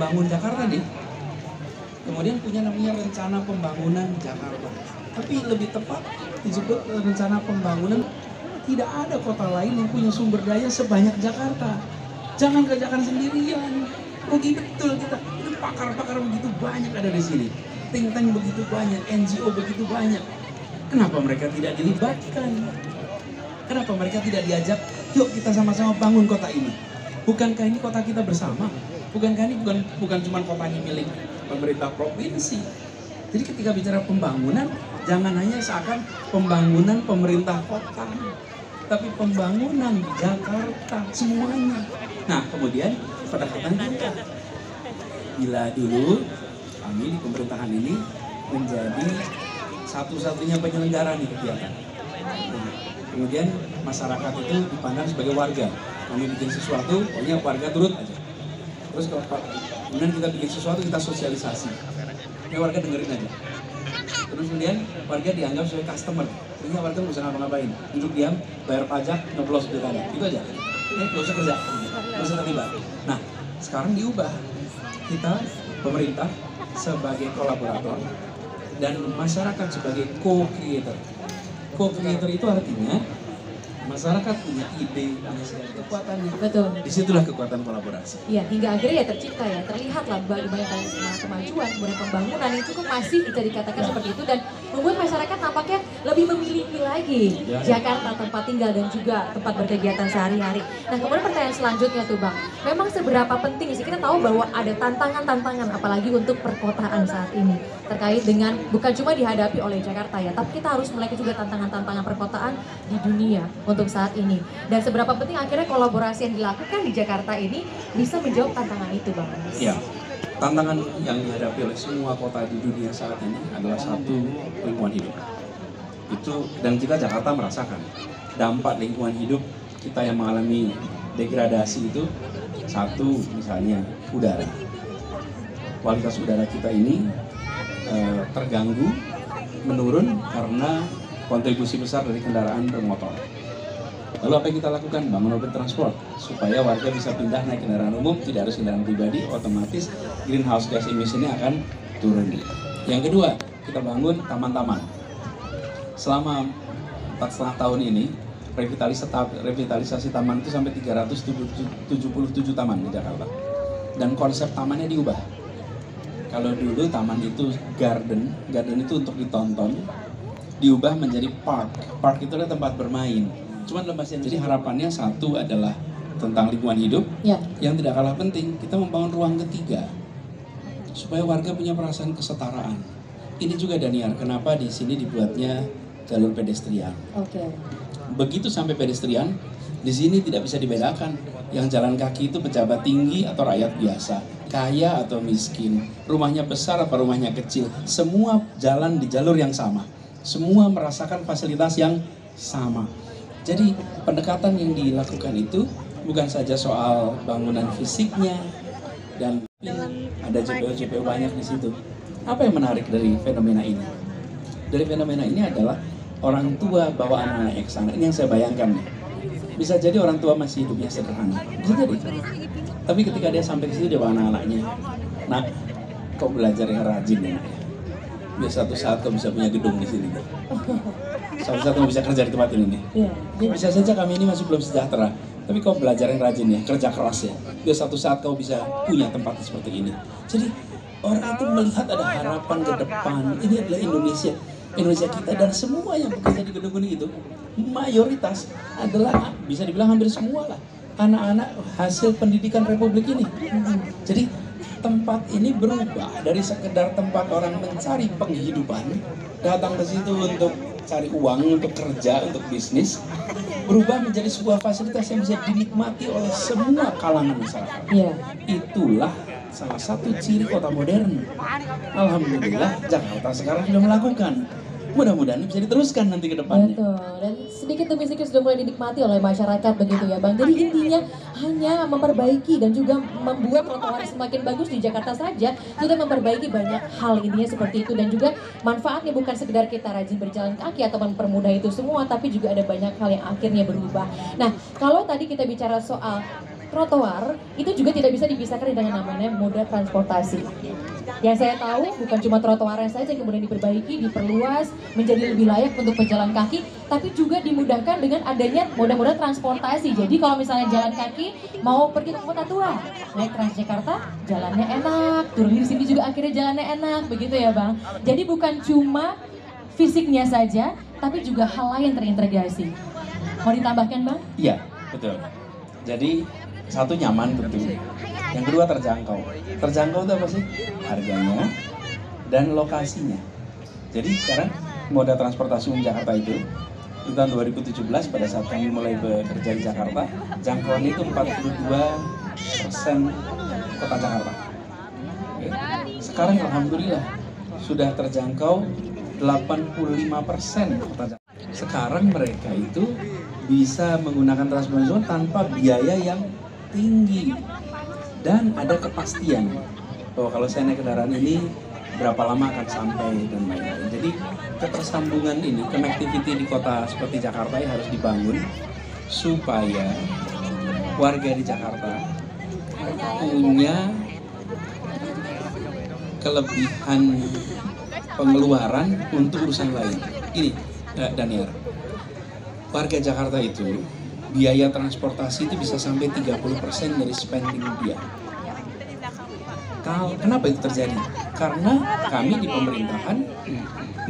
membangun Jakarta nih. Kemudian punya namanya rencana pembangunan Jakarta. Tapi lebih tepat disebut rencana pembangunan. Tidak ada kota lain yang punya sumber daya sebanyak Jakarta. Jangan kerjakan sendirian. Rugi betul kita. Itu pakar-pakar begitu banyak ada di sini. Think tank begitu banyak, NGO begitu banyak. Kenapa mereka tidak dilibatkan? Kenapa mereka tidak diajak? Yuk kita sama-sama bangun kota ini. Bukankah ini kota kita bersama? Bukankah ini bukan cuma kota ini milik pemerintah provinsi? Jadi ketika bicara pembangunan, jangan hanya seakan pembangunan pemerintah kota, tapi pembangunan Jakarta semuanya. Nah kemudian pendekatan kita, bila dulu kami di pemerintahan ini menjadi satu-satunya penyelenggara nih kegiatan. Nah, kemudian masyarakat itu dipandang sebagai warga. Kami bikin sesuatu, pokoknya warga turut aja. Terus kemudian kita bikin sesuatu, kita sosialisasi. Ya warga dengerin aja. Terus kemudian warga dianggap sebagai customer. Ini warga nggak usah ngapa-ngapain, duduk diam, bayar pajak, nyoblos pilkada, itu aja. Nggak usah kerja, nggak usah terlibat. Nah, sekarang diubah. Kita pemerintah sebagai kolaborator dan masyarakat sebagai co-creator. Co-creator itu artinya masyarakat punya ide, punya kekuatan. Betul. Disitulah kekuatan kolaborasi. Iya, hingga akhirnya ya tercipta ya, terlihatlah bagaimana kemajuan, kemudian pembangunan yang cukup masif bisa dikatakan seperti itu dan membuat masyarakat nampaknya lebih memiliki lagi Jakarta tempat tinggal dan juga tempat berkegiatan sehari-hari. Nah kemudian pertanyaan selanjutnya tuh Bang, memang seberapa penting sih kita tahu bahwa ada tantangan-tantangan apalagi untuk perkotaan saat ini terkait dengan bukan cuma dihadapi oleh Jakarta ya, tapi kita harus melek juga tantangan-tantangan perkotaan di dunia untuk saat ini. Dan seberapa penting akhirnya kolaborasi yang dilakukan di Jakarta ini bisa menjawab tantangan itu Bang? Ya, tantangan yang dihadapi oleh semua kota di dunia saat ini adalah satu, lingkungan hidup. Itu dan kita Jakarta merasakan dampak lingkungan hidup kita yang mengalami degradasi itu. Satu misalnya udara. Kualitas udara kita ini terganggu, menurun karena kontribusi besar dari kendaraan bermotor. Lalu apa yang kita lakukan? Bangun public transport supaya warga bisa pindah naik kendaraan umum, tidak harus kendaraan pribadi, otomatis greenhouse gas emisinya akan turun. Yang kedua, kita bangun taman-taman. Selama 4,5 tahun ini, revitalisasi taman itu sampai 377 taman di Jakarta. Dan konsep tamannya diubah. Kalau dulu taman itu garden itu untuk ditonton, diubah menjadi park. Park itu adalah tempat bermain. Cuman lembaga, jadi harapannya satu adalah tentang lingkungan hidup, yang tidak kalah penting kita membangun ruang ketiga supaya warga punya perasaan kesetaraan. Ini juga Daniar, kenapa di sini dibuatnya jalur pedestrian. Begitu sampai pedestrian, di sini tidak bisa dibedakan yang jalan kaki itu pejabat tinggi atau rakyat biasa, kaya atau miskin, rumahnya besar atau rumahnya kecil, semua jalan di jalur yang sama, semua merasakan fasilitas yang sama. Jadi pendekatan yang dilakukan itu bukan saja soal bangunan fisiknya dan ada JPO-JPO banyak di situ. Apa yang menarik dari fenomena ini? Dari fenomena ini adalah orang tua bawa anak-anaknya ke sana. Ini yang saya bayangkan nih. Bisa jadi orang tua masih hidupnya sederhana. Bisa jadi. Tapi ketika dia sampai ke situ dia bawa anak-anaknya. Nah, kau belajar yang rajin ya. Biar satu saat kau bisa punya gedung di sini. Suatu saat kau bisa kerja di tempat ini nih. Bisa saja kami ini masih belum sejahtera. Tapi kau belajar yang rajin ya, kerja keras ya. Biar satu saat kau bisa punya tempat seperti ini. Jadi orang itu melihat ada harapan ke depan. Ini adalah Indonesia kita, dan semua yang bekerja di gedung itu mayoritas adalah, bisa dibilang hampir semua lah, anak-anak hasil pendidikan Republik ini. Jadi tempat ini berubah dari sekedar tempat orang mencari penghidupan, datang ke situ untuk cari uang, untuk kerja, untuk bisnis, berubah menjadi sebuah fasilitas yang bisa dinikmati oleh semua kalangan masyarakat. Itulah salah satu ciri kota modern. Alhamdulillah Jakarta sekarang sudah melakukan. Mudah-mudahan bisa diteruskan nanti ke depannya. Betul, dan sedikit demi sedikit sudah mulai dinikmati oleh masyarakat begitu ya Bang. Jadi intinya hanya memperbaiki dan juga membuat trotoar semakin bagus di Jakarta saja, sudah memperbaiki banyak hal intinya seperti itu. Dan juga manfaatnya bukan sekedar kita rajin berjalan kaki atau mempermudah itu semua, tapi juga ada banyak hal yang akhirnya berubah. Nah, kalau tadi kita bicara soal trotoar itu juga tidak bisa dipisahkan dengan namanya moda transportasi. Yang saya tahu bukan cuma trotoarnya saja yang kemudian diperbaiki, diperluas, menjadi lebih layak untuk pejalan kaki, tapi juga dimudahkan dengan adanya moda-moda transportasi. Jadi kalau misalnya jalan kaki mau pergi ke kota tua, naik Transjakarta, jalannya enak, turun di sini juga akhirnya jalannya enak, begitu ya Bang. Jadi bukan cuma fisiknya saja, tapi juga hal lain terintegrasi. Mau ditambahkan Bang? Iya, betul. Jadi satu nyaman tentu. Yang kedua terjangkau. Terjangkau itu apa sih? Harganya dan lokasinya. Jadi sekarang moda transportasi umum Jakarta itu di tahun 2017 pada saat kami mulai bekerja di Jakarta, jangkauannya itu 42% kota Jakarta. Oke. Sekarang alhamdulillah sudah terjangkau 85% kota Jakarta. Sekarang mereka itu bisa menggunakan transportasi umum tanpa biaya yang tinggi dan ada kepastian bahwa kalau saya naik kendaraan ini berapa lama akan sampai dan lain-lain. Jadi ketersambungan ini, connectivity di kota seperti Jakarta ini harus dibangun supaya warga di Jakarta punya kelebihan pengeluaran untuk urusan lain. Ini Daniel, warga Jakarta itu biaya transportasi itu bisa sampai 30% dari spending dia. Kenapa itu terjadi? Karena kami di pemerintahan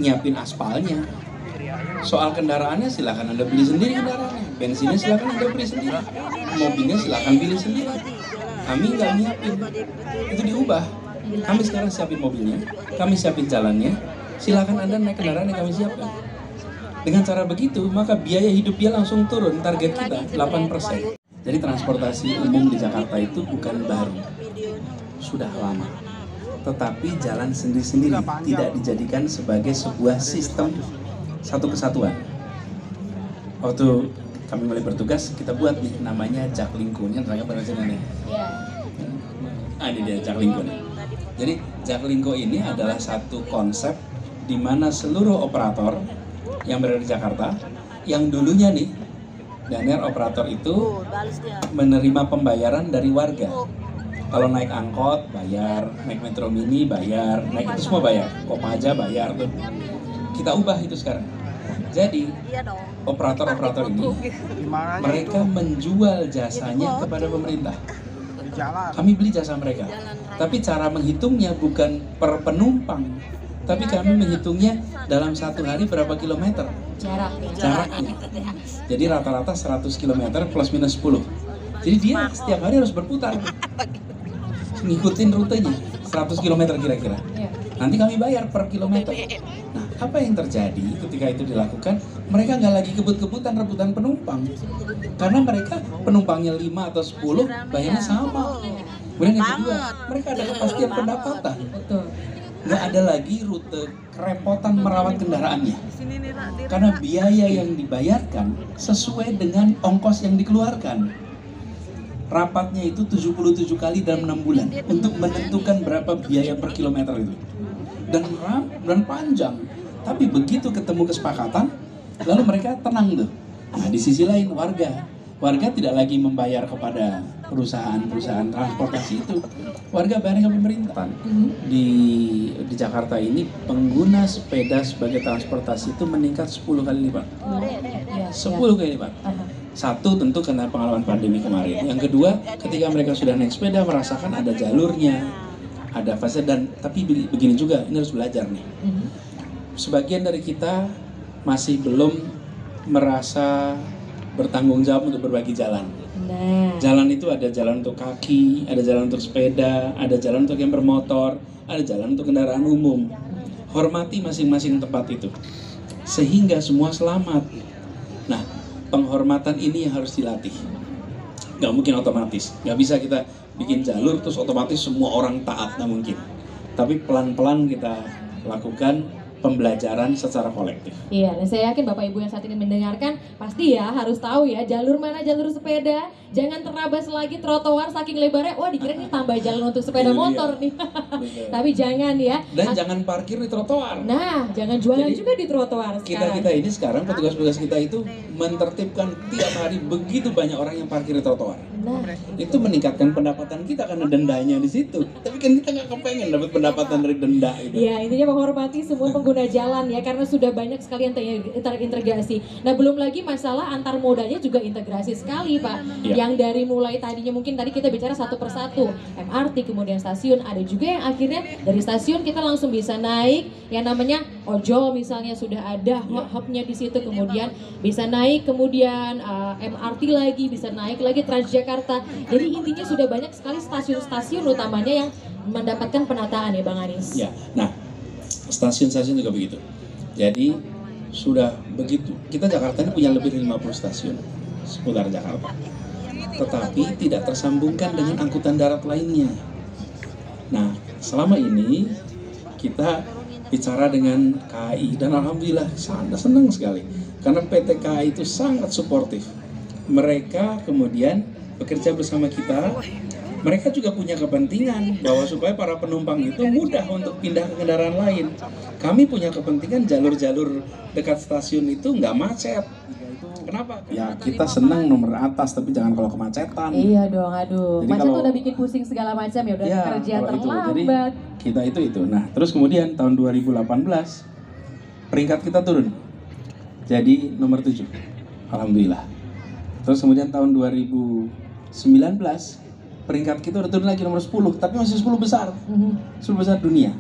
nyiapin aspalnya. Soal kendaraannya silakan Anda beli sendiri kendaraannya, bensinnya silakan Anda beli sendiri, mobilnya silakan pilih sendiri. Kami nggak nyiapin, itu diubah. Kami sekarang siapin mobilnya, kami siapin jalannya, silakan Anda naik kendaraan yang kami siapkan. Dengan cara begitu, maka biaya hidup dia langsung turun, target kita 8%. Jadi transportasi umum di Jakarta itu bukan baru, sudah lama. Tetapi jalan sendiri-sendiri, tidak dijadikan sebagai sebuah sistem satu kesatuan. Waktu kami mulai bertugas, kita buat nih namanya Jaklingko. Ini terangkan pada sini nih. Ini dia Jaklingko nih. Jadi Jaklingko ini adalah satu konsep di mana seluruh operator yang berada di Jakarta, yang dulunya nih, Daniel operator itu menerima pembayaran dari warga. Kalau naik angkot bayar, naik metro mini bayar, naik itu semua bayar, Kopaja bayar tuh. Kita ubah itu sekarang. Jadi operator-operator ini mereka menjual jasanya kepada pemerintah. Kami beli jasa mereka, tapi cara menghitungnya bukan per penumpang, tapi kami menghitungnya dalam satu hari berapa kilometer jaraknya. Jadi rata-rata 100 km plus minus 10. Jadi dia setiap hari harus berputar, ngikutin rutenya 100 km kira-kira. Nanti kami bayar per kilometer. Nah, apa yang terjadi ketika itu dilakukan? Mereka nggak lagi kebut-kebutan rebutan penumpang, karena mereka penumpangnya 5 atau 10 bayarnya sama. Kemudian yang kedua, mereka ada kepastian pendapatan. Nggak ada lagi rute kerepotan merawat kendaraannya, karena biaya yang dibayarkan sesuai dengan ongkos yang dikeluarkan. Rapatnya itu 77 kali dalam 6 bulan untuk menentukan berapa biaya per kilometer itu, dan panjang. Tapi begitu ketemu kesepakatan, lalu mereka tenang tuh. Nah, di sisi lain warga tidak lagi membayar kepada perusahaan transportasi itu, warga bayar ke pemerintah. Di Jakarta ini pengguna sepeda sebagai transportasi itu meningkat 10 kali lipat. 10 kali lipat. Satu, tentu karena pengalaman pandemi kemarin. Yang kedua, ketika mereka sudah naik sepeda merasakan ada jalurnya, ada fase, dan tapi begini juga, ini harus belajar nih. Sebagian dari kita masih belum merasa bertanggung jawab untuk berbagi jalan. Jalan itu ada jalan untuk kaki, ada jalan untuk sepeda, ada jalan untuk yang bermotor, ada jalan untuk kendaraan umum. Hormati masing-masing tempat itu, sehingga semua selamat. Nah, penghormatan ini yang harus dilatih. Nggak mungkin otomatis, nggak bisa kita bikin jalur terus otomatis semua orang taat, nggak mungkin. Tapi pelan-pelan kita lakukan pembelajaran secara kolektif. Iya, dan saya yakin Bapak Ibu yang saat ini mendengarkan pasti ya harus tahu ya jalur mana jalur sepeda. Jangan terabas lagi trotoar saking lebarnya. Wah, dikira ini tambah jalan untuk sepeda motor nih. Tapi jangan ya. Dan jangan parkir di trotoar. Nah, jangan jualan juga di trotoar sekarang. Kita ini sekarang petugas-petugas kita itu mentertibkan tiap hari begitu banyak orang yang parkir di trotoar. Nah, Itu meningkatkan pendapatan kita karena dendanya di situ. Tapi kan kita nggak kepengen dapat pendapatan dari denda itu. ya intinya menghormati semua pengguna jalan ya, karena sudah banyak sekali yang terintegrasi. Nah, belum lagi masalah antar modanya juga integrasi sekali, Pak. Ya. Yang dari mulai tadinya mungkin tadi kita bicara satu persatu, MRT, kemudian stasiun, ada juga yang akhirnya dari stasiun kita langsung bisa naik yang namanya ojol misalnya, sudah ada hubnya di situ, kemudian bisa naik, kemudian MRT lagi, bisa naik lagi Transjakarta. Jadi intinya sudah banyak sekali stasiun-stasiun utamanya yang mendapatkan penataan ya Bang Anis. Ya, nah stasiun-stasiun juga begitu. Jadi sudah begitu. Kita Jakarta ini punya lebih dari 50 stasiun seputar Jakarta. Tetapi tidak tersambungkan dengan angkutan darat lainnya. Nah, selama ini kita bicara dengan KAI dan alhamdulillah sangat senang sekali karena PT KAI itu sangat suportif. Mereka kemudian bekerja bersama kita. Mereka juga punya kepentingan bahwa supaya para penumpang itu mudah untuk pindah ke kendaraan lain. Kami punya kepentingan jalur-jalur dekat stasiun itu nggak macet. Kenapa? Ya kita senang nomor atas, tapi jangan kalau kemacetan. Iya dong, aduh. Jadi Macet kalau- udah bikin pusing segala macam ya, udah kerja kalau itu. Jadi terlambat. kita itu. Nah, terus kemudian tahun 2018 peringkat kita turun. Jadi nomor 7. Alhamdulillah. Terus kemudian tahun 2019 peringkat kita udah turun lagi nomor 10, tapi masih 10 besar. 10 besar dunia.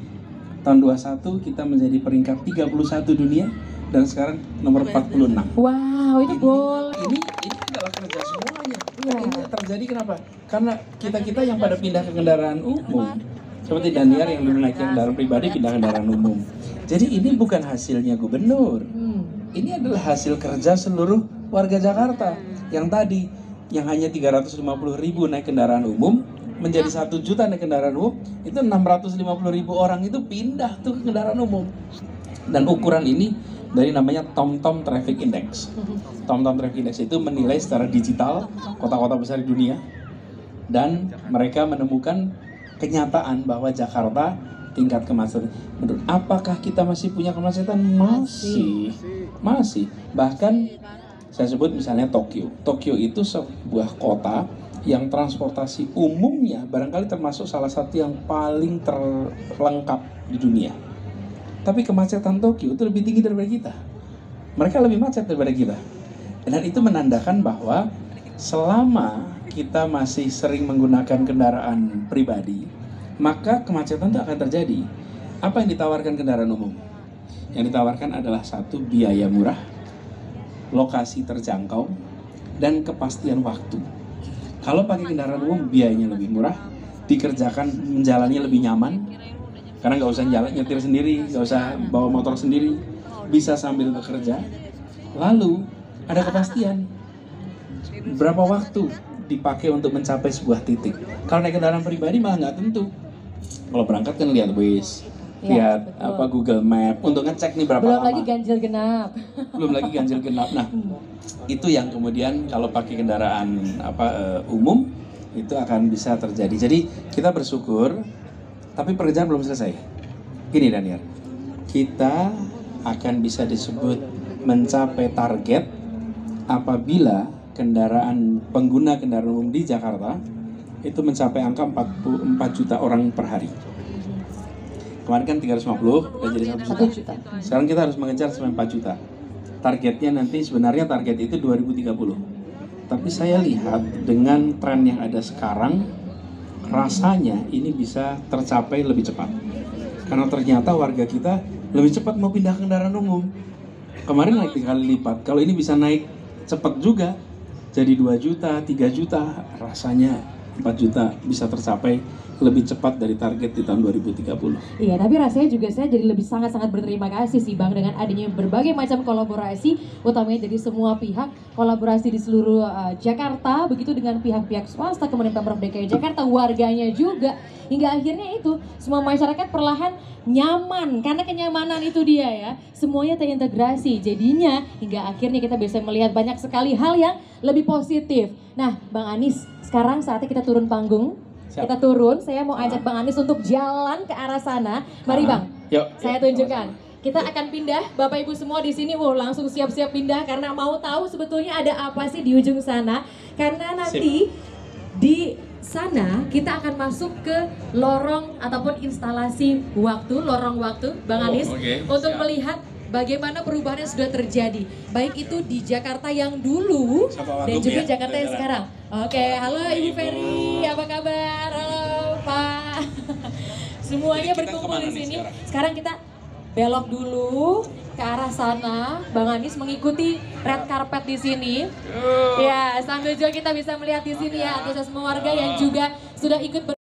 Tahun 21 kita menjadi peringkat 31 dunia dan sekarang nomor 46. Wow, itu gol. Ini adalah kerja semuanya. Iya. Ini terjadi kenapa? Karena kita yang pada pindah ke kendaraan umum, seperti Daniar yang dulu naik kendaraan pribadi pindah ke kendaraan umum. Jadi ini bukan hasilnya gubernur. Ini adalah hasil kerja seluruh warga Jakarta yang tadi yang hanya 350.000 naik kendaraan umum menjadi 1 juta naik kendaraan umum, itu 650.000 orang itu pindah tuh ke kendaraan umum. Dan ukuran ini dari namanya TomTom Traffic Index. TomTom Traffic Index itu menilai secara digital kota-kota besar di dunia, dan mereka menemukan kenyataan bahwa Jakarta tingkat kemacetan menurun. Apakah kita masih punya kemacetan? Masih. Bahkan saya sebut misalnya Tokyo. Tokyo itu sebuah kota yang transportasi umumnya barangkali termasuk salah satu yang paling terlengkap di dunia. Tapi kemacetan Tokyo itu lebih tinggi daripada kita. Mereka lebih macet daripada kita. Dan itu menandakan bahwa selama kita masih sering menggunakan kendaraan pribadi, maka kemacetan itu akan terjadi. Apa yang ditawarkan kendaraan umum? Yang ditawarkan adalah satu, biaya murah, lokasi terjangkau, dan kepastian waktu. Kalau pakai kendaraan umum biayanya lebih murah, dikerjakan menjalannya lebih nyaman, karena nggak usah nyetir sendiri, nggak usah bawa motor sendiri, bisa sambil bekerja. Lalu ada kepastian berapa waktu dipakai untuk mencapai sebuah titik. Kalau naik kendaraan pribadi malah nggak tentu. Kalau berangkat kan lihat Waze, lihat Google Map untuk ngecek nih berapa Belum lama. lagi ganjil genap. Belum lagi ganjil genap. Nah, itu yang kemudian kalau pakai kendaraan umum itu akan bisa terjadi. Jadi kita bersyukur, tapi pekerjaan belum selesai. Gini Daniel, kita akan bisa disebut mencapai target apabila pengguna kendaraan umum di Jakarta itu mencapai angka 44 juta orang per hari. Kemarin kan 350, udah jadi 1 juta. Sekarang kita harus mengejar sampai 4 juta. Targetnya nanti sebenarnya target itu 2030. Tapi saya lihat dengan tren yang ada sekarang, rasanya ini bisa tercapai lebih cepat. Karena ternyata warga kita lebih cepat mau pindah ke kendaraan umum. Kemarin naik 3 kali lipat. Kalau ini bisa naik cepat juga, jadi 2 juta, 3 juta, rasanya 4 juta bisa tercapai lebih cepat dari target di tahun 2030. Iya, tapi rasanya juga saya jadi lebih sangat-sangat berterima kasih sih Bang dengan adanya berbagai macam kolaborasi, utamanya dari semua pihak, kolaborasi di seluruh Jakarta, begitu dengan pihak-pihak swasta, kemudian Pemprov DKI Jakarta, warganya juga, hingga akhirnya itu semua masyarakat perlahan nyaman, karena kenyamanan itu dia ya, semuanya terintegrasi, jadinya hingga akhirnya kita bisa melihat banyak sekali hal yang lebih positif. Nah, Bang Anis, sekarang saatnya kita turun panggung. Siap. Kita turun, saya mau ajak Bang Anis untuk jalan ke arah sana. Mari Bang, Yuk. saya tunjukkan. Kita akan pindah, Bapak Ibu semua di sini, langsung siap-siap pindah karena mau tahu sebetulnya ada apa sih di ujung sana. Karena nanti Di sana kita akan masuk ke lorong ataupun instalasi waktu, lorong waktu, Bang Anies, untuk melihat bagaimana perubahan yang sudah terjadi, baik itu di Jakarta yang dulu dan juga Jakarta yang sekarang. Oke, halo Ibu Ferry, apa kabar? Halo Pak. Semuanya berkumpul di sini. Sekarang kita belok dulu ke arah sana. Bang Anies mengikuti red carpet di sini. Ya, sambil juga kita bisa melihat di sini ya antusiasme warga yang juga sudah ikut